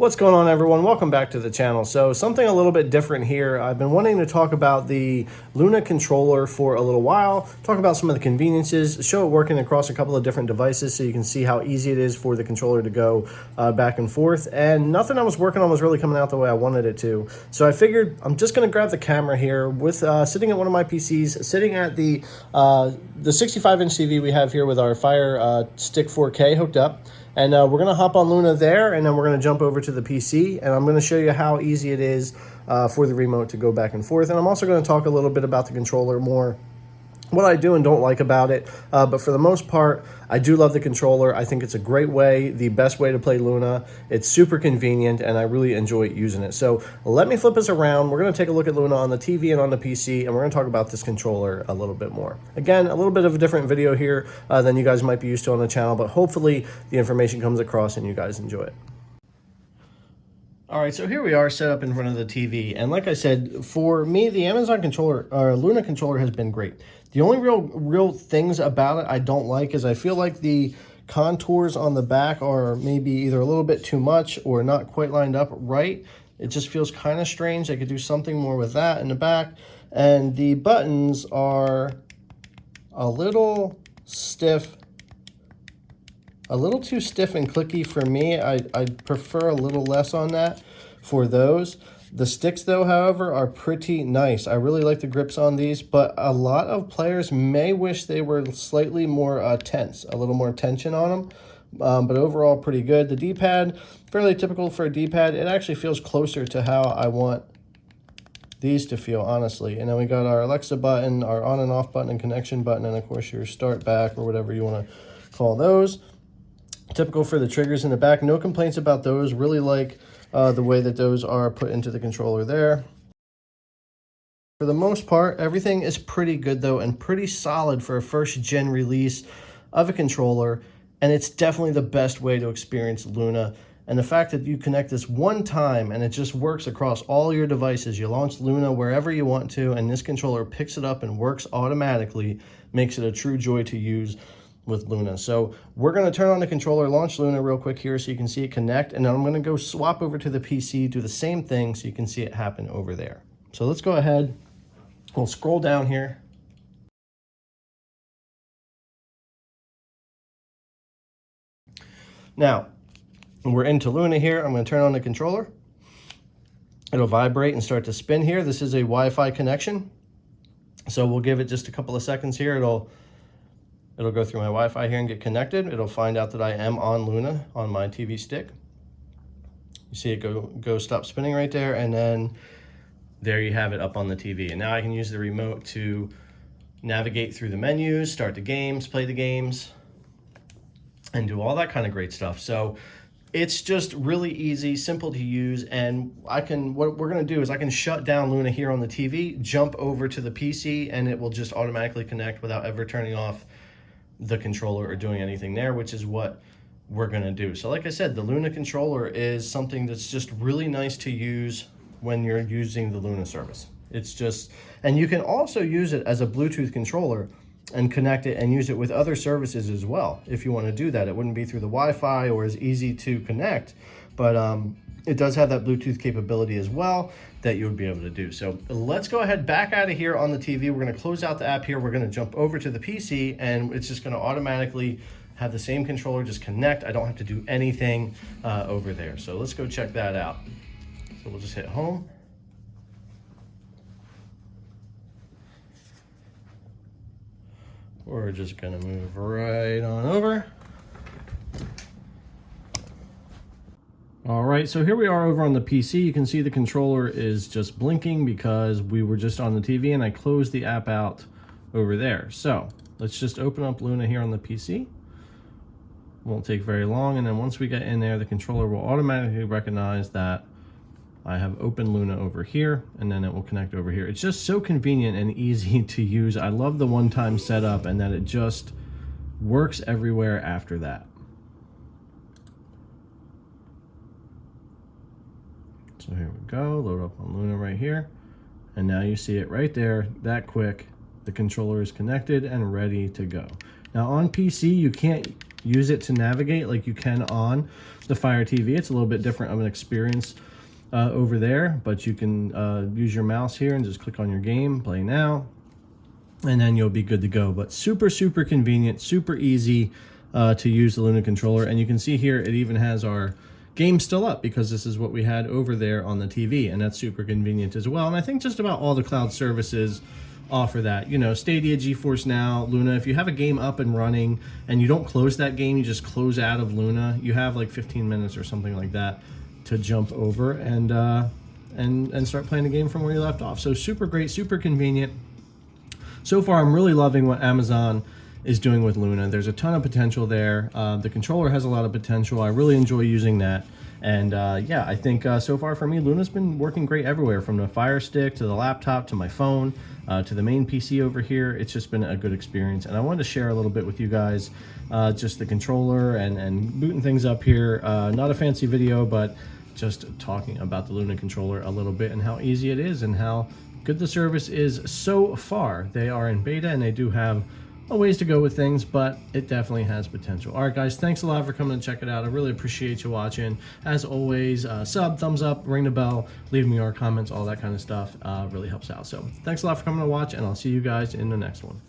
What's going on, everyone? Welcome back to the channel. So something a little bit different here. I've been wanting to talk about the Luna controller for a little while, talk about some of the conveniences, show it working across a couple of different devices so you can see how easy it is for the controller to go back and forth. And nothing I was working on was really coming out the way I wanted it to. So I figured I'm just going to grab the camera here with sitting at one of my PCs, sitting at the 65-inch TV we have here with our Fire Stick 4K hooked up. And we're going to hop on Luna there, and then we're going to jump over to the PC, and I'm going to show you how easy it is for the remote to go back and forth. And I'm also going to talk a little bit about the controller more, what I do and don't like about it. But for the most part, I do love the controller. I think it's a great way, the best way to play Luna. It's super convenient, and I really enjoy using it. So let me flip us around. We're going to take a look at Luna on the TV and on the PC, and we're going to talk about this controller a little bit more. Again, a little bit of a different video here than you guys might be used to on the channel, but hopefully the information comes across and you guys enjoy it. All right, so here we are set up in front of the TV. And like I said, for me, the Amazon controller, or Luna controller, has been great. The only real things about it I don't like is I feel like the contours on the back are maybe either a little bit too much or not quite lined up right. It just feels kind of strange. I could do something more with that in the back. And the buttons are a little stiff. A little too stiff and clicky for me. I'd prefer a little less on that for those. The sticks, though, however, are pretty nice. I really like the grips on these, but a lot of players may wish they were slightly more tense, a little more tension on them. But overall, pretty good. The D-pad, fairly typical for a D-pad. It actually feels closer to how I want these to feel, honestly. And then we got our Alexa button, our on and off button and connection button, and of course your start back or whatever you want to call those. Typical for the triggers in the back. No complaints about those. Really like the way that those are put into the controller there. For the most part, everything is pretty good though, and pretty solid for a first gen release of a controller. And it's definitely the best way to experience Luna. And the fact that you connect this one time and it just works across all your devices. You launch Luna wherever you want to, and this controller picks it up and works automatically, makes it a true joy to use with Luna. So we're going to turn on the controller, launch Luna real quick here so you can see it connect, and then I'm going to go swap over to the PC, do the same thing so you can see it happen over there. So let's go ahead, we'll scroll down here. Now, we're into Luna here. I'm going to turn on the controller. It'll vibrate and start to spin here. This is a Wi-Fi connection. So we'll give it just a couple of seconds here. It'll go through my Wi-Fi here and get connected. It'll find out that I am on Luna on my TV stick. You see it go stop spinning right there, and then there you have it up on the TV. And now I can use the remote to navigate through the menus, start the games, play the games, and do all that kind of great stuff. So it's just really easy, simple to use, and what we're gonna do is I can shut down Luna here on the TV, jump over to the PC, and it will just automatically connect without ever turning off the controller or doing anything there, which is what we're gonna do. So like I said, the Luna controller is something that's just really nice to use when you're using the Luna service. It's just, and you can also use it as a Bluetooth controller and connect it and use it with other services as well. If you want to do that, it wouldn't be through the Wi-Fi or as easy to connect, but it does have that Bluetooth capability as well that you would be able to do. So let's go ahead back out of here on the TV. We're going to close out the app here. We're going to jump over to the PC, and it's just going to automatically have the same controller just connect. I don't have to do anything over there. So let's go check that out. So we'll just hit home. We're just going to move right on over. All right, so here we are over on the PC. You can see the controller is just blinking because we were just on the TV and I closed the app out over there. So let's just open up Luna here on the PC. Won't take very long, and then once we get in there, the controller will automatically recognize that I have open Luna over here, and then it will connect over here. It's just so convenient and easy to use. I love the one-time setup and that it just works everywhere after that. So here we go, load up on Luna right here. And now you see it right there, that quick. The controller is connected and ready to go. Now on PC, you can't use it to navigate like you can on the Fire TV. It's a little bit different of an experience over there, but you can use your mouse here and just click on your game, play now, and then you'll be good to go. But super convenient, super easy to use the Luna controller. And you can see here it even has our game still up, because this is what we had over there on the TV, and that's super convenient as well. And I think just about all the cloud services offer that. You know, Stadia, GeForce Now, Luna. If you have a game up and running and you don't close that game, you just close out of Luna, you have like 15 minutes or something like that to jump over and start playing the game from where you left off. So super great, super convenient. So far, I'm really loving what Amazon is doing with Luna. There's a ton of potential there. The controller has a lot of potential. I really enjoy using that. And yeah, I think so far for me, Luna's been working great everywhere, from the Fire Stick to the laptop to my phone to the main PC over here. It's just been a good experience. And I wanted to share a little bit with you guys just the controller and booting things up here. Not a fancy video, but just talking about the Luna controller a little bit and how easy it is and how good the service is so far. They are in beta and they do have a ways to go with things, but it definitely has potential. All right, guys, thanks a lot for coming to check it out. I really appreciate you watching. As always, sub, thumbs up, ring the bell, leave me your comments, all that kind of stuff really helps out. So thanks a lot for coming to watch, and I'll see you guys in the next one.